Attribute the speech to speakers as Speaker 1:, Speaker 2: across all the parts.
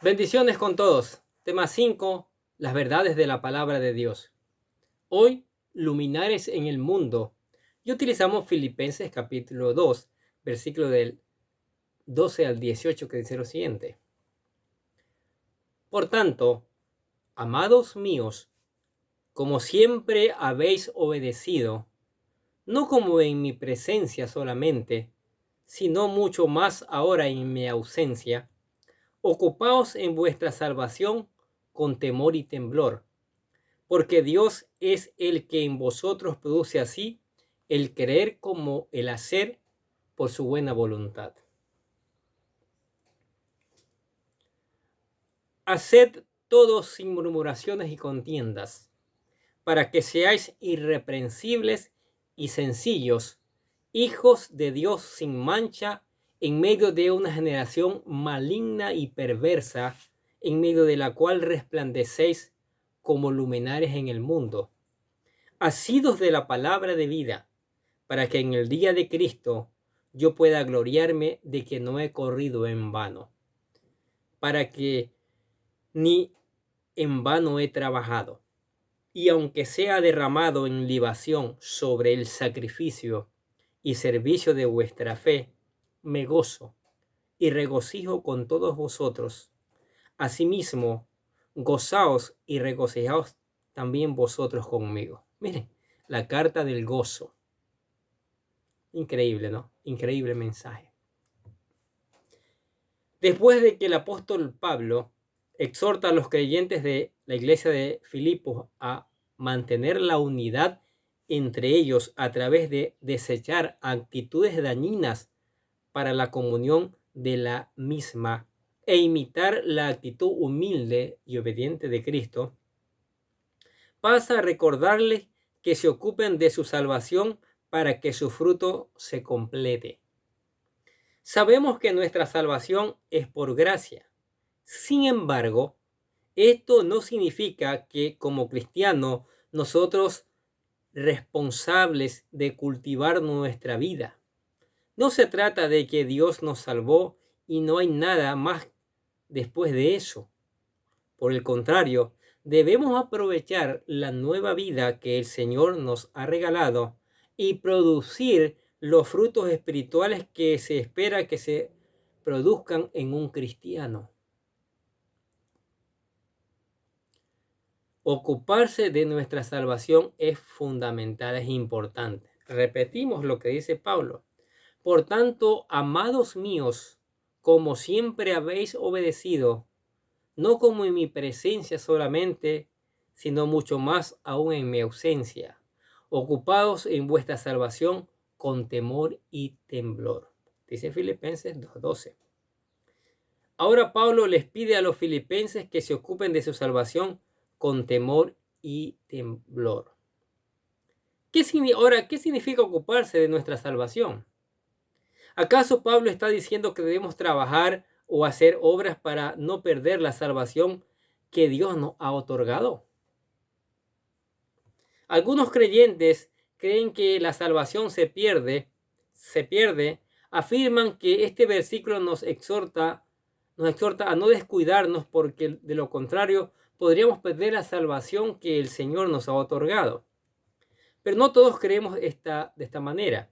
Speaker 1: Bendiciones con todos. Tema 5. Las verdades de la palabra de Dios. Hoy, luminares en el mundo. Y utilizamos Filipenses capítulo 2, versículo del 12 al 18, que dice lo siguiente. Por tanto, amados míos, como siempre habéis obedecido, no como en mi presencia solamente, sino mucho más ahora en mi ausencia, ocupaos en vuestra salvación con temor y temblor, porque Dios es el que en vosotros produce así el querer como el hacer por su buena voluntad. Haced todo sin murmuraciones y contiendas, para que seáis irreprensibles y sencillos, hijos de Dios sin mancha, en medio de una generación maligna y perversa, en medio de la cual resplandecéis como luminares en el mundo, asidos de la palabra de vida, para que en el día de Cristo yo pueda gloriarme de que no he corrido en vano, para que ni en vano he trabajado. Y aunque sea derramado en libación sobre el sacrificio y servicio de vuestra fe, me gozo y regocijo con todos vosotros. Asimismo, gozaos y regocijaos también vosotros conmigo. Miren, la carta del gozo. Increíble, ¿no? Increíble mensaje. Después de que el apóstol Pablo exhorta a los creyentes de la iglesia de Filipos a mantener la unidad entre ellos a través de desechar actitudes dañinas para la comunión de la misma e imitar la actitud humilde y obediente de Cristo, pasa a recordarles que se ocupen de su salvación para que su fruto se complete. Sabemos que nuestra salvación es por gracia. Sin embargo, esto no significa que como cristianos nosotros responsables de cultivar nuestra vida. No se trata de que Dios nos salvó y no hay nada más después de eso. Por el contrario, debemos aprovechar la nueva vida que el Señor nos ha regalado y producir los frutos espirituales que se espera que se produzcan en un cristiano. Ocuparse de nuestra salvación es fundamental, es importante. Repetimos lo que dice Pablo. Por tanto, amados míos, como siempre habéis obedecido, no como en mi presencia solamente, sino mucho más aún en mi ausencia, ocupados en vuestra salvación con temor y temblor. Dice Filipenses 2:12. Ahora Pablo les pide a los filipenses que se ocupen de su salvación con temor y temblor. Ahora, ¿qué significa ocuparse de nuestra salvación? ¿Acaso Pablo está diciendo que debemos trabajar o hacer obras para no perder la salvación que Dios nos ha otorgado? Algunos creyentes creen que la salvación se pierde, afirman que este versículo nos exhorta a no descuidarnos porque de lo contrario podríamos perder la salvación que el Señor nos ha otorgado. Pero no todos creemos de esta manera.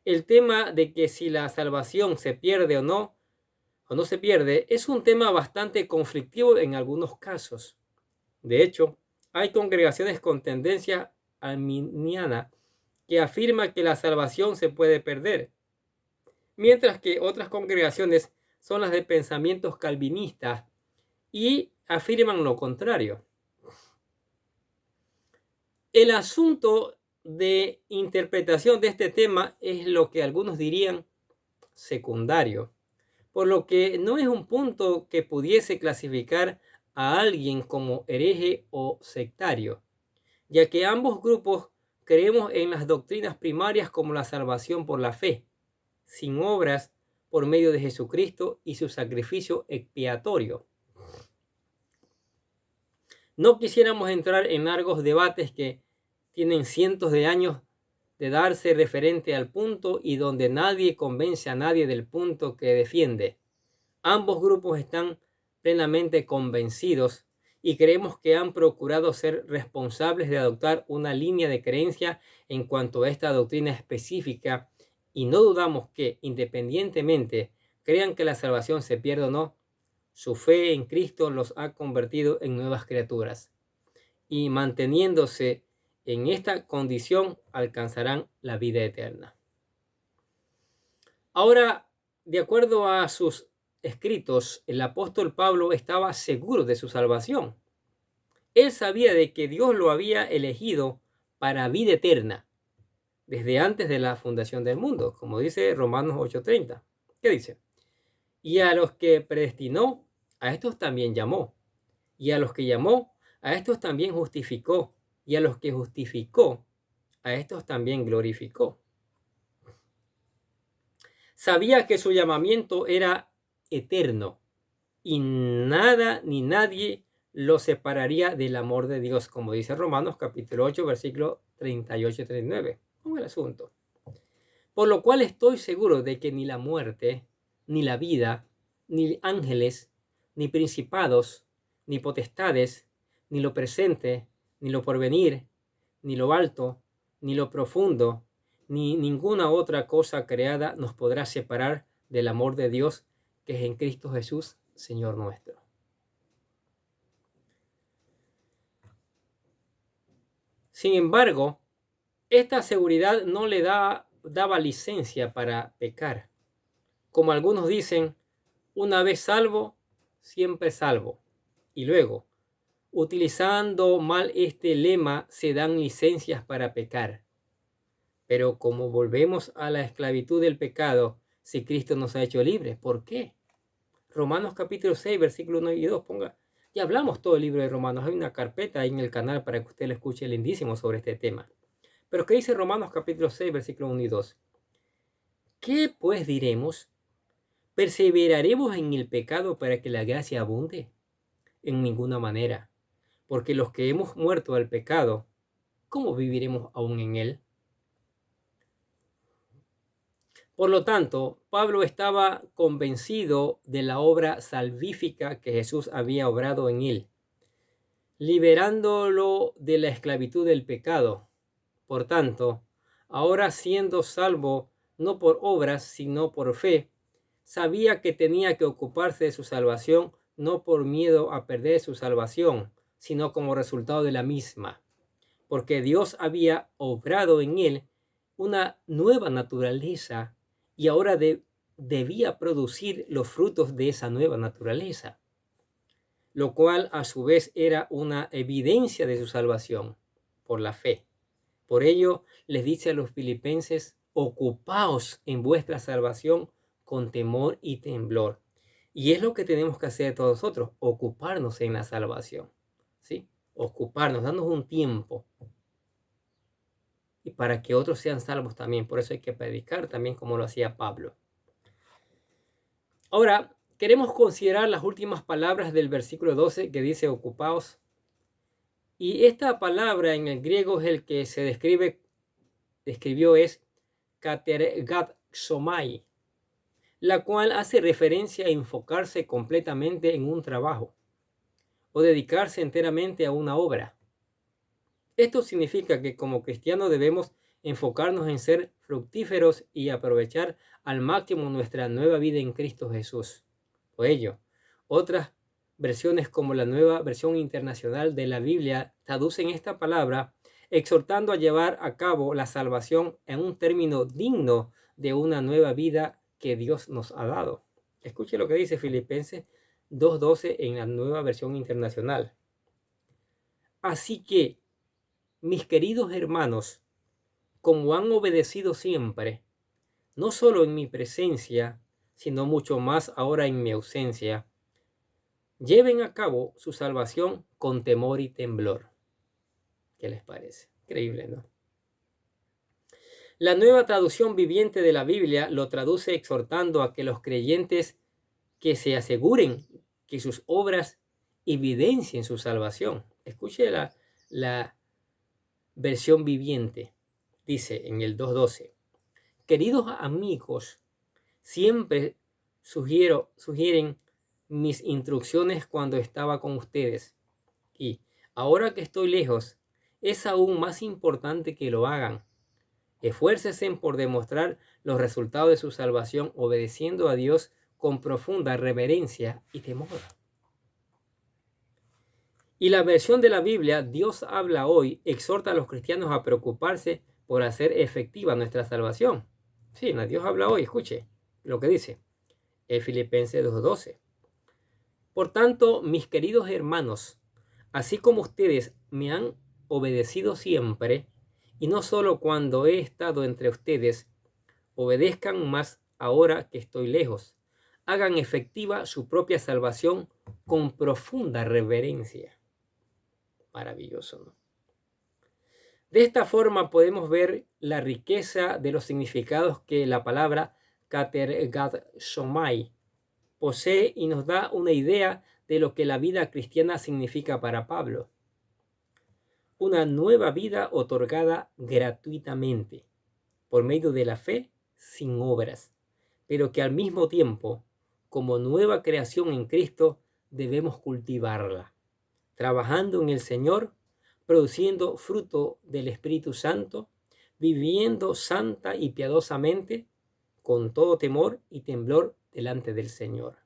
Speaker 1: El tema de que si la salvación se pierde o no se pierde, es un tema bastante conflictivo en algunos casos. De hecho, hay congregaciones con tendencia arminiana que afirma que la salvación se puede perder, mientras que otras congregaciones son las de pensamientos calvinistas y afirman lo contrario. El asunto de interpretación de este tema es lo que algunos dirían secundario, por lo que no es un punto que pudiese clasificar a alguien como hereje o sectario, ya que ambos grupos creemos en las doctrinas primarias como la salvación por la fe, sin obras, por medio de Jesucristo y su sacrificio expiatorio. No quisiéramos entrar en largos debates que tienen cientos de años de darse referente al punto y donde nadie convence a nadie del punto que defiende. Ambos grupos están plenamente convencidos y creemos que han procurado ser responsables de adoptar una línea de creencia en cuanto a esta doctrina específica, y no dudamos que, independientemente crean que la salvación se pierde o no, su fe en Cristo los ha convertido en nuevas criaturas, y manteniéndose en esta condición alcanzarán la vida eterna. Ahora, de acuerdo a sus escritos, el apóstol Pablo estaba seguro de su salvación. Él sabía de que Dios lo había elegido para vida eterna desde antes de la fundación del mundo, como dice Romanos 8:30. ¿Qué dice? Y a los que predestinó, a estos también llamó. Y a los que llamó, a estos también justificó. Y a los que justificó, a estos también glorificó. Sabía que su llamamiento era eterno y nada ni nadie lo separaría del amor de Dios, como dice Romanos capítulo 8, versículo 38 y 39. ¿Cómo es el asunto? Por lo cual estoy seguro de que ni la muerte, ni la vida, ni ángeles, ni principados, ni potestades, ni lo presente, ni lo porvenir, ni lo alto, ni lo profundo, ni ninguna otra cosa creada nos podrá separar del amor de Dios que es en Cristo Jesús, Señor nuestro. Sin embargo, esta seguridad no le daba licencia para pecar. Como algunos dicen, una vez salvo, siempre salvo. Y luego, utilizando mal este lema, se dan licencias para pecar. Pero como volvemos a la esclavitud del pecado, si Cristo nos ha hecho libres, ¿por qué? Romanos capítulo 6, versículos 1 y 2, ponga. Ya hablamos todo el libro de Romanos, hay una carpeta ahí en el canal para que usted lo escuche lindísimo sobre este tema. Pero ¿qué dice Romanos capítulo 6, versículos 1 y 2? ¿Qué pues diremos? ¿Perseveraremos en el pecado para que la gracia abunde? En ninguna manera, porque los que hemos muerto al pecado, ¿cómo viviremos aún en él? Por lo tanto, Pablo estaba convencido de la obra salvífica que Jesús había obrado en él, liberándolo de la esclavitud del pecado. Por tanto, ahora siendo salvo no por obras, sino por fe, sabía que tenía que ocuparse de su salvación no por miedo a perder su salvación, sino como resultado de la misma, porque Dios había obrado en él una nueva naturaleza y ahora debía producir los frutos de esa nueva naturaleza, lo cual a su vez era una evidencia de su salvación por la fe. Por ello les dice a los filipenses: ocupaos en vuestra salvación con temor y temblor. Y es lo que tenemos que hacer todos nosotros, ocuparnos en la salvación, ¿sí? Ocuparnos, darnos un tiempo. Y para que otros sean salvos también. Por eso hay que predicar también como lo hacía Pablo. Ahora, queremos considerar las últimas palabras del versículo 12 que dice ocupaos. Y esta palabra en el griego es el que se describió es katergatsomai, la cual hace referencia a enfocarse completamente en un trabajo o dedicarse enteramente a una obra. Esto significa que como cristianos debemos enfocarnos en ser fructíferos y aprovechar al máximo nuestra nueva vida en Cristo Jesús. Por ello, otras versiones como la Nueva Versión Internacional de la Biblia traducen esta palabra exhortando a llevar a cabo la salvación en un término digno de una nueva vida que Dios nos ha dado. Escuche lo que dice Filipenses 2:12 en la Nueva Versión Internacional. Así que, mis queridos hermanos, como han obedecido siempre, no solo en mi presencia, sino mucho más ahora en mi ausencia, lleven a cabo su salvación con temor y temblor. ¿Qué les parece? Increíble, ¿no? La Nueva Traducción Viviente de la Biblia lo traduce exhortando a que los creyentes que se aseguren que sus obras evidencien su salvación. Escuche la versión viviente. Dice en el 2:12, queridos amigos, siempre sugieren mis instrucciones cuando estaba con ustedes. Y ahora que estoy lejos, es aún más importante que lo hagan. Esfuércense por demostrar los resultados de su salvación obedeciendo a Dios con profunda reverencia y temor. Y la versión de la Biblia, Dios habla hoy, exhorta a los cristianos a preocuparse por hacer efectiva nuestra salvación. Sí, Dios habla hoy, escuche lo que dice Filipenses 2:12. Por tanto, mis queridos hermanos, así como ustedes me han obedecido siempre, y no solo cuando he estado entre ustedes, obedezcan más ahora que estoy lejos. Hagan efectiva su propia salvación con profunda reverencia. Maravilloso, ¿no? De esta forma podemos ver la riqueza de los significados que la palabra katergashomai posee y nos da una idea de lo que la vida cristiana significa para Pablo. Una nueva vida otorgada gratuitamente, por medio de la fe, sin obras, pero que al mismo tiempo, como nueva creación en Cristo, debemos cultivarla, trabajando en el Señor, produciendo fruto del Espíritu Santo, viviendo santa y piadosamente, con todo temor y temblor delante del Señor,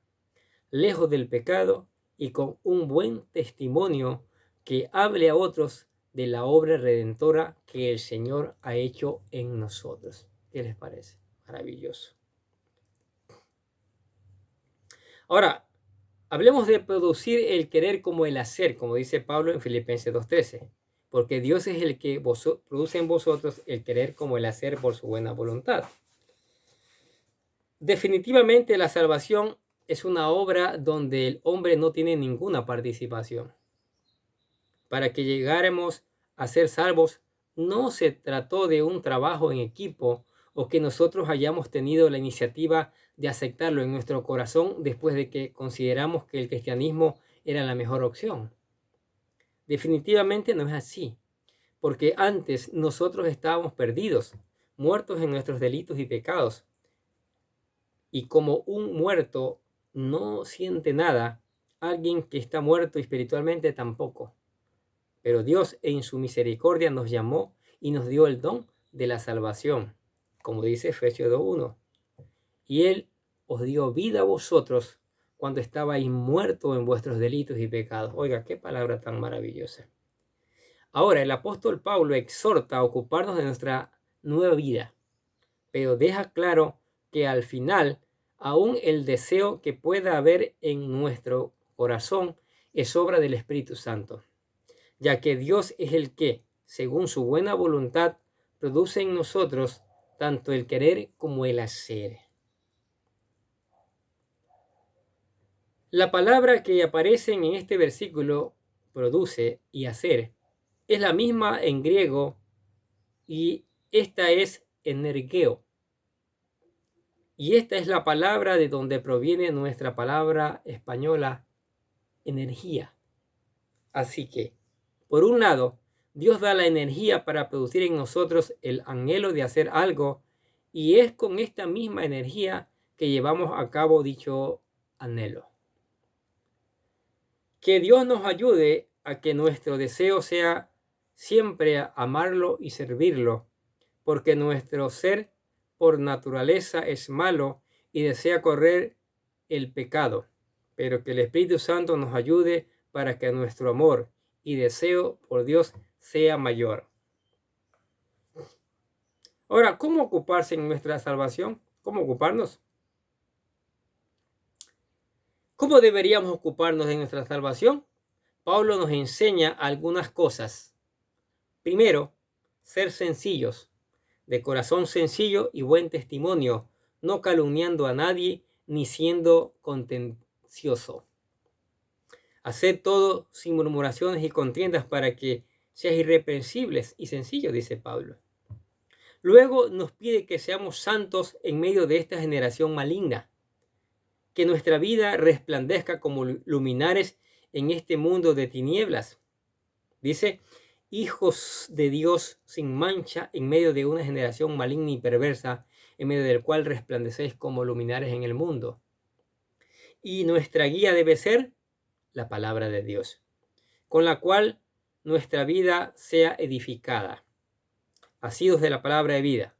Speaker 1: lejos del pecado y con un buen testimonio que hable a otros de la obra redentora que el Señor ha hecho en nosotros. ¿Qué les parece? Maravilloso. Ahora, hablemos de producir el querer como el hacer, como dice Pablo en Filipenses 2:13, porque Dios es el que produce en vosotros el querer como el hacer por su buena voluntad. Definitivamente la salvación es una obra donde el hombre no tiene ninguna participación. Para que llegáramos a ser salvos, no se trató de un trabajo en equipo o que nosotros hayamos tenido la iniciativa de aceptarlo en nuestro corazón después de que consideramos que el cristianismo era la mejor opción. Definitivamente no es así, porque antes nosotros estábamos perdidos, muertos en nuestros delitos y pecados. Y como un muerto no siente nada, alguien que está muerto espiritualmente tampoco. Pero Dios en su misericordia nos llamó y nos dio el don de la salvación, como dice Efesios 2:1. Y Él os dio vida a vosotros cuando estabais muertos en vuestros delitos y pecados. Oiga, qué palabra tan maravillosa. Ahora, el apóstol Pablo exhorta a ocuparnos de nuestra nueva vida, pero deja claro que al final, aún el deseo que pueda haber en nuestro corazón es obra del Espíritu Santo, ya que Dios es el que, según su buena voluntad, produce en nosotros tanto el querer como el hacer. La palabra que aparece en este versículo, produce y hacer, es la misma en griego y esta es energeo. Y esta es la palabra de donde proviene nuestra palabra española energía. Así que, por un lado, Dios da la energía para producir en nosotros el anhelo de hacer algo y es con esta misma energía que llevamos a cabo dicho anhelo. Que Dios nos ayude a que nuestro deseo sea siempre amarlo y servirlo, porque nuestro ser por naturaleza es malo y desea correr el pecado, pero que el Espíritu Santo nos ayude para que nuestro amor y deseo por Dios sea mayor. Ahora, ¿cómo ocuparse en nuestra salvación? ¿Cómo ocuparnos? ¿Cómo deberíamos ocuparnos de nuestra salvación? Pablo nos enseña algunas cosas. Primero, ser sencillos, de corazón sencillo y buen testimonio, no calumniando a nadie ni siendo contencioso. Haced todo sin murmuraciones y contiendas para que seáis irreprensibles y sencillos, dice Pablo. Luego nos pide que seamos santos en medio de esta generación maligna, que nuestra vida resplandezca como luminares en este mundo de tinieblas. Dice, hijos de Dios sin mancha en medio de una generación maligna y perversa, en medio del cual resplandecéis como luminares en el mundo. Y nuestra guía debe ser la palabra de Dios, con la cual nuestra vida sea edificada, asidos de la palabra de vida.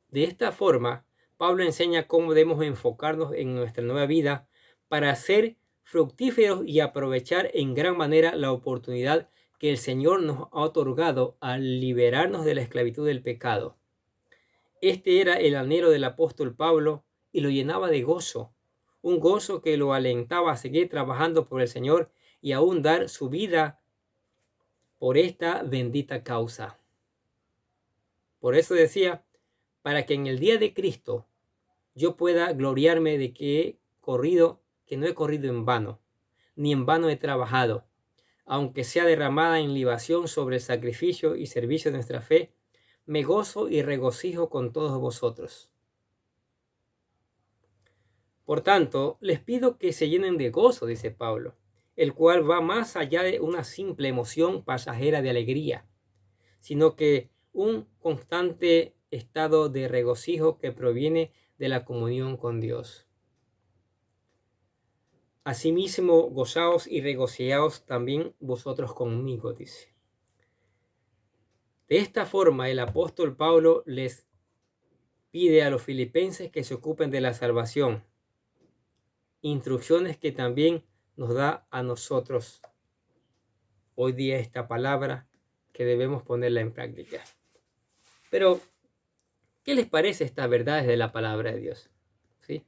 Speaker 1: De esta forma, Pablo enseña cómo debemos enfocarnos en nuestra nueva vida para ser fructíferos y aprovechar en gran manera la oportunidad que el Señor nos ha otorgado al liberarnos de la esclavitud del pecado. Este era el anhelo del apóstol Pablo y lo llenaba de gozo, un gozo que lo alentaba a seguir trabajando por el Señor y aún dar su vida por esta bendita causa. Por eso decía, para que en el día de Cristo yo pueda gloriarme de que no he corrido en vano, ni en vano he trabajado, aunque sea derramada en libación sobre el sacrificio y servicio de nuestra fe, me gozo y regocijo con todos vosotros. Por tanto, les pido que se llenen de gozo, dice Pablo, el cual va más allá de una simple emoción pasajera de alegría, sino que un constante estado de regocijo que proviene de la comunión con Dios. Asimismo, gozaos y regocijaos también vosotros conmigo, dice. De esta forma, el apóstol Pablo les pide a los filipenses que se ocupen de la salvación, instrucciones que también nos da a nosotros hoy día esta palabra que debemos ponerla en práctica. Pero, ¿qué les parece estas verdades de la palabra de Dios? ¿Sí?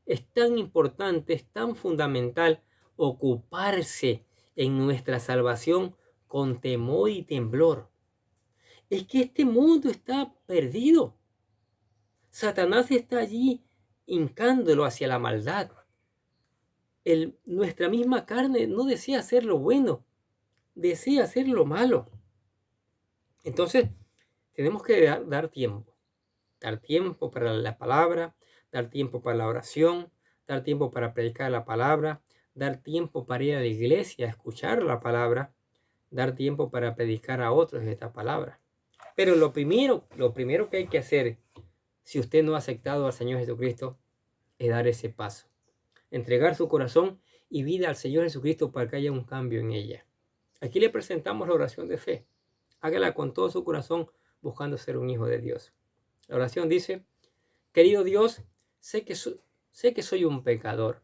Speaker 1: Es tan importante, es tan fundamental ocuparse en nuestra salvación con temor y temblor. Es que este mundo está perdido. Satanás está allí hincándolo hacia la maldad. Nuestra misma carne no desea hacer lo bueno, desea hacer lo malo. Entonces, tenemos que dar tiempo para la palabra, dar tiempo para la oración, dar tiempo para predicar la palabra, dar tiempo para ir a la iglesia a escuchar la palabra, dar tiempo para predicar a otros esta palabra. Pero lo primero que hay que hacer, si usted no ha aceptado al Señor Jesucristo, es dar ese paso. Entregar su corazón y vida al Señor Jesucristo para que haya un cambio en ella. Aquí le presentamos la oración de fe. Hágala con todo su corazón buscando ser un hijo de Dios. La oración dice: querido Dios, sé que soy un pecador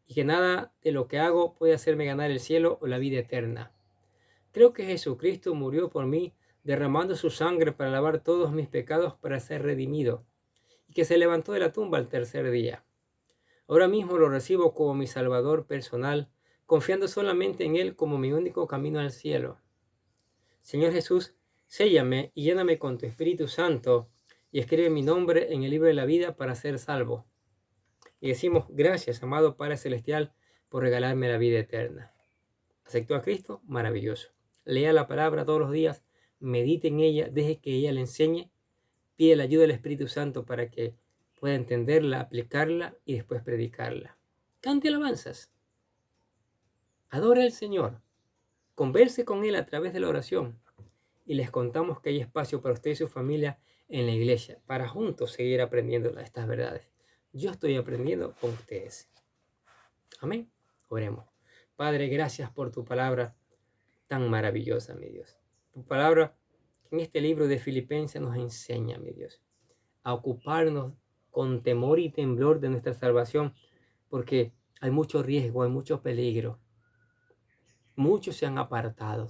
Speaker 1: y que nada de lo que hago puede hacerme ganar el cielo o la vida eterna. Creo que Jesucristo murió por mí, derramando su sangre para lavar todos mis pecados para ser redimido, y que se levantó de la tumba al tercer día. Ahora mismo lo recibo como mi Salvador personal, confiando solamente en Él como mi único camino al cielo. Señor Jesús, séllame y lléname con tu Espíritu Santo y escribe mi nombre en el libro de la vida para ser salvo. Y decimos: gracias, amado Padre Celestial, por regalarme la vida eterna. ¿Aceptó a Cristo? Maravilloso. Lea la palabra todos los días, medite en ella, deje que ella le enseñe, pide la ayuda del Espíritu Santo para que pueda entenderla, aplicarla y después predicarla. Cante alabanzas. Adore al Señor. Converse con Él a través de la oración. Y les contamos que hay espacio para usted y su familia en la iglesia, para juntos seguir aprendiendo estas verdades. Yo estoy aprendiendo con ustedes. Amén. Oremos. Padre, gracias por tu palabra tan maravillosa, mi Dios. Tu palabra que en este libro de Filipenses nos enseña, mi Dios, a ocuparnos con temor y temblor de nuestra salvación, porque hay mucho riesgo, hay mucho peligro. Muchos se han apartado.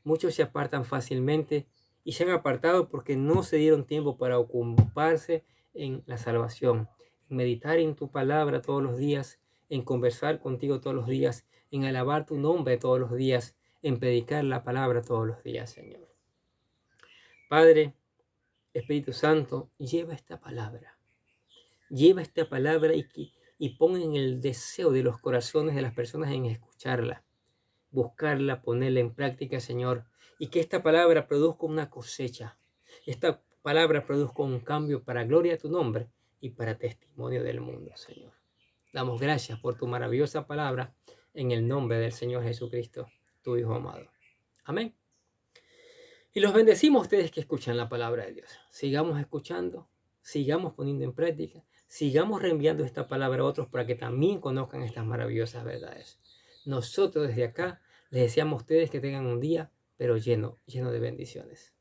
Speaker 1: Muchos se apartan fácilmente y se han apartado porque no se dieron tiempo para ocuparse en la salvación, en meditar en tu palabra todos los días, en conversar contigo todos los días, en alabar tu nombre todos los días, en predicar la palabra todos los días, Señor. Padre, Espíritu Santo, lleva esta palabra y pon en el deseo de los corazones de las personas en escucharla, buscarla, ponerla en práctica, Señor, y que esta palabra produzca una cosecha. Esta palabra produzca un cambio para gloria a tu nombre y para testimonio del mundo, Señor. Damos gracias por tu maravillosa palabra en el nombre del Señor Jesucristo, tu Hijo amado. Amén. Y los bendecimos a ustedes que escuchan la palabra de Dios. Sigamos escuchando, sigamos poniendo en práctica, sigamos reenviando esta palabra a otros para que también conozcan estas maravillosas verdades. Nosotros desde acá les deseamos a ustedes que tengan un día, pero lleno de bendiciones.